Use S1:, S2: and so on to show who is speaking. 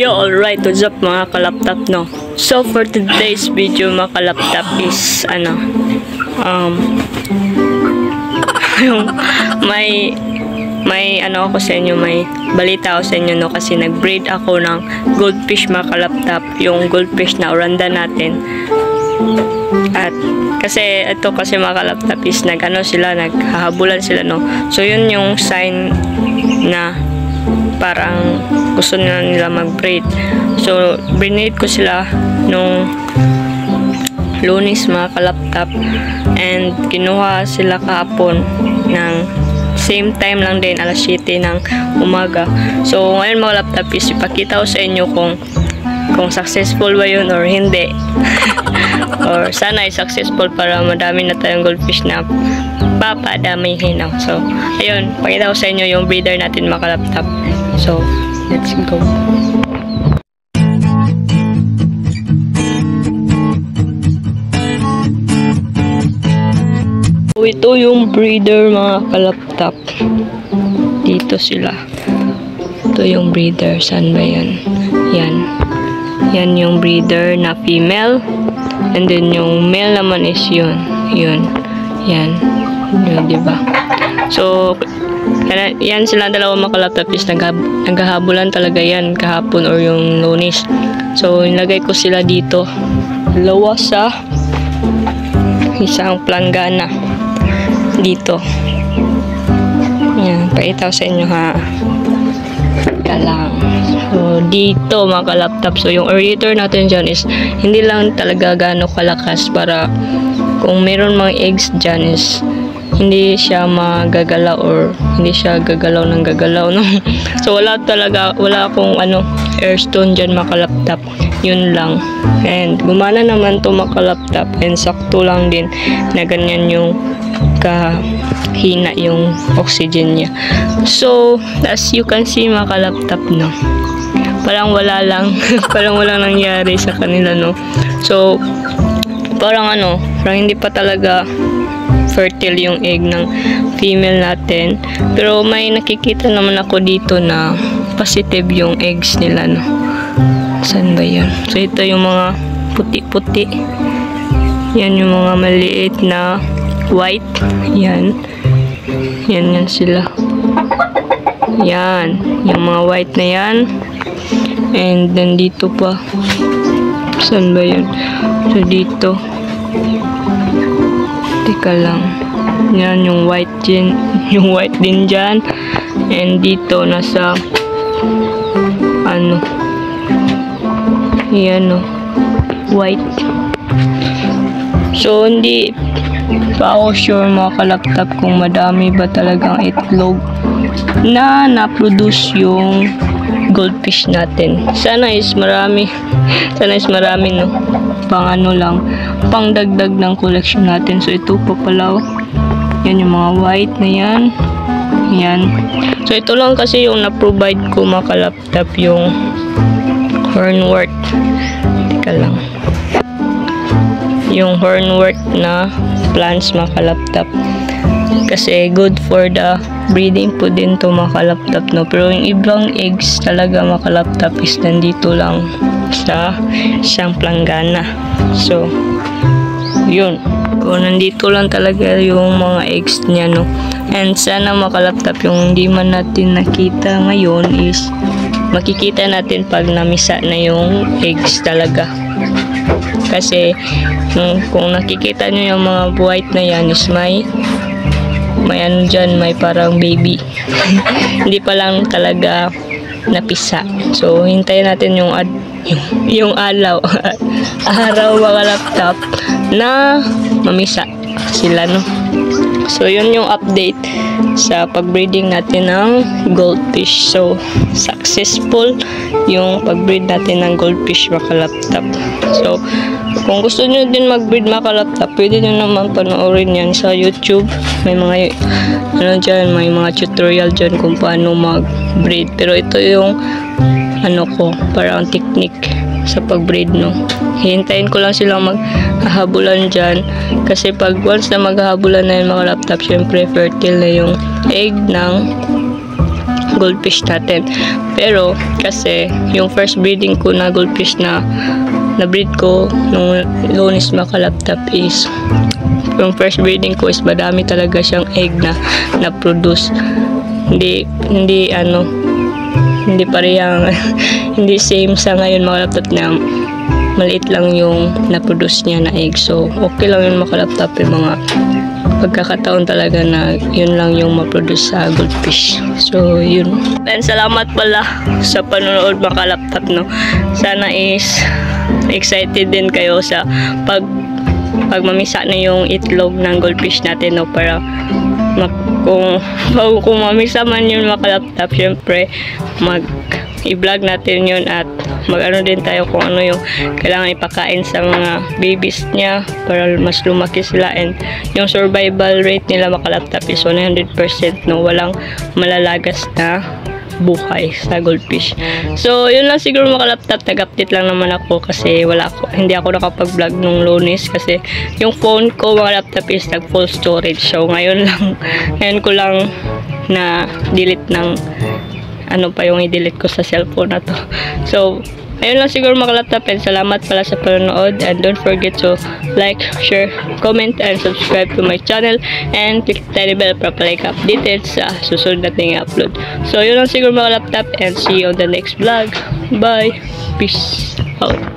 S1: Yo, alright, what's up mga kalaptop, no? So, for today's video mga kalaptop is, yung may ako sa inyo, may balita ako sa inyo, no? Kasi nag-breed ako ng goldfish mga kalaptop, yung goldfish na oranda natin. At kasi ito kasi mga kalaptop is naghahabulan sila, no? So, yun yung sign na parang gusto nila mag-breed. So, breed ko sila nung Lunes mga kalaptop, and kinuha sila kahapon ng same time lang din, alas 7 ng umaga. So, ngayon mga kalaptop is ipakita ko sa inyo kung successful ba yun or hindi. Or sana ay successful para madami na tayong goldfish na papadami hinaw. So, ayun, pakita ko sa inyo yung breeder natin mga kalaptop. So, let's go. So, ito yung breeder mga kalaptop. Dito sila. Ito yung breeder. Saan ba yan? Yan. Yan yung breeder na female. And then yung male naman is yun. Yun. Yan. Yun, diba? So, yan sila dalawa mga kalaptop is naghahabulan talaga yan kahapon or yung Lunes. So, nilagay ko sila dito. Dalawa sa isang planggana. Dito. Yan. Pakita ko sa inyo ha. Lang. So, dito mga kalaptop. So, yung aerator natin dyan is hindi lang talaga gaano kalakas para kung meron mga eggs dyan is hindi siya magagalaw or hindi siya gagalaw ng gagalaw, no? So, wala akong airstone dyan mga kalaptop. Yun lang. And gumana naman to mga kalaptop, and sakto lang din na ganyan yung kahina yung oxygen niya. So, as you can see mga kalaptop, no? Parang wala lang. Parang walang nangyari sa kanila, no? So, parang hindi pa talaga fertile yung egg ng female natin. Pero may nakikita naman ako dito na positive yung eggs nila, no? Saan ba yan? So, ito yung mga puti-puti. Yan yung mga maliit na white. Yan. Yan sila. Yan. Yung mga white na yan. And then dito pa. Saan ba yan? So, dito. Teka lang. Yan yung white din. Yung white din dyan. And dito nasa yan white. So, hindi pa ako sure mga kalaptop kung madami ba talagang itlog na na-produce yung goldfish natin. Sana is marami. Sana is marami, no? Pang dagdag ng collection natin. So, ito pa pala. Yan yung mga white na yan. Yan. So, ito lang kasi yung na-provide ko mga kalaptop, yung hornwort. Teka lang. Yung hornwort na plants mga kalaptop. Kasi good for the breeding po din to mga kalaptop, no? Pero yung ibang eggs talaga mga kalaptop is nandito lang sa isang planggana. So, yun. So, nandito lang talaga yung mga eggs niya, no? And sana mga kalaptop, yung hindi man natin nakita ngayon is makikita natin pag namisa na yung eggs talaga. Kasi kung nakikita nyo yung mga white na yan is may dyan, may parang baby. Hindi pa lang talaga napisa. So, hintayin natin yung araw mga kalaptop na mamisa sila, no? So, yun yung update sa pag-breeding natin ng goldfish. So, successful yung pag-breed natin ng goldfish mga kalaptop. So, kung gusto nyo din mag-breed mga kalaptop, pwede nyo naman panoorin yan sa YouTube. May mga dyan, may mga tutorial dyan kung paano mag-breed. Pero ito yung parang technique sa pag-breed, no? Hintayin ko lang silang maghahabulan dyan. Kasi pag once na maghahabulan na yung mga kalaptop, syempre fertile na yung egg ng goldfish natin. Pero kasi yung first breeding ko na goldfish na breed ko nung Lunes Makalaptap is yung first breeding ko is madami talaga siyang egg na produce. Hindi parehang hindi same sa ngayon Makalaptap na maliit lang yung na-produce niya na egg. So okay lang yun Makalaptap, yung mga pagkakataon talaga na yun lang yung ma-produce sa goldfish. So yun. And salamat pala sa panonood Makalaptap, no. Sana is excited din kayo sa pag mamisa na yung itlog ng goldfish natin, no, para kung mamisa man yun Makalaptap, syempre i-vlog natin yun at mag-ano din tayo kung ano yung kailangan ipakain sa mga babies niya para mas lumaki sila. And yung survival rate nila Makalaptap is 100%, no, walang malalagas na buhay sa goldfish. So yun lang siguro Makalaptap, nag-update lang naman ako kasi hindi ako nakapag-vlog nung Lunes kasi yung phone ko Makalaptap is nag full storage. So ngayon ko lang na delete ng ano pa yung i-delete ko sa cellphone na to. So ayun lang siguro Makalaptap, and salamat pala sa panonood, and don't forget to like, share, comment, and subscribe to my channel, and click the tiny bell para palike updated sa susunod nating upload. So yun lang siguro Makalaptap, and see you on the next vlog. Bye! Peace out!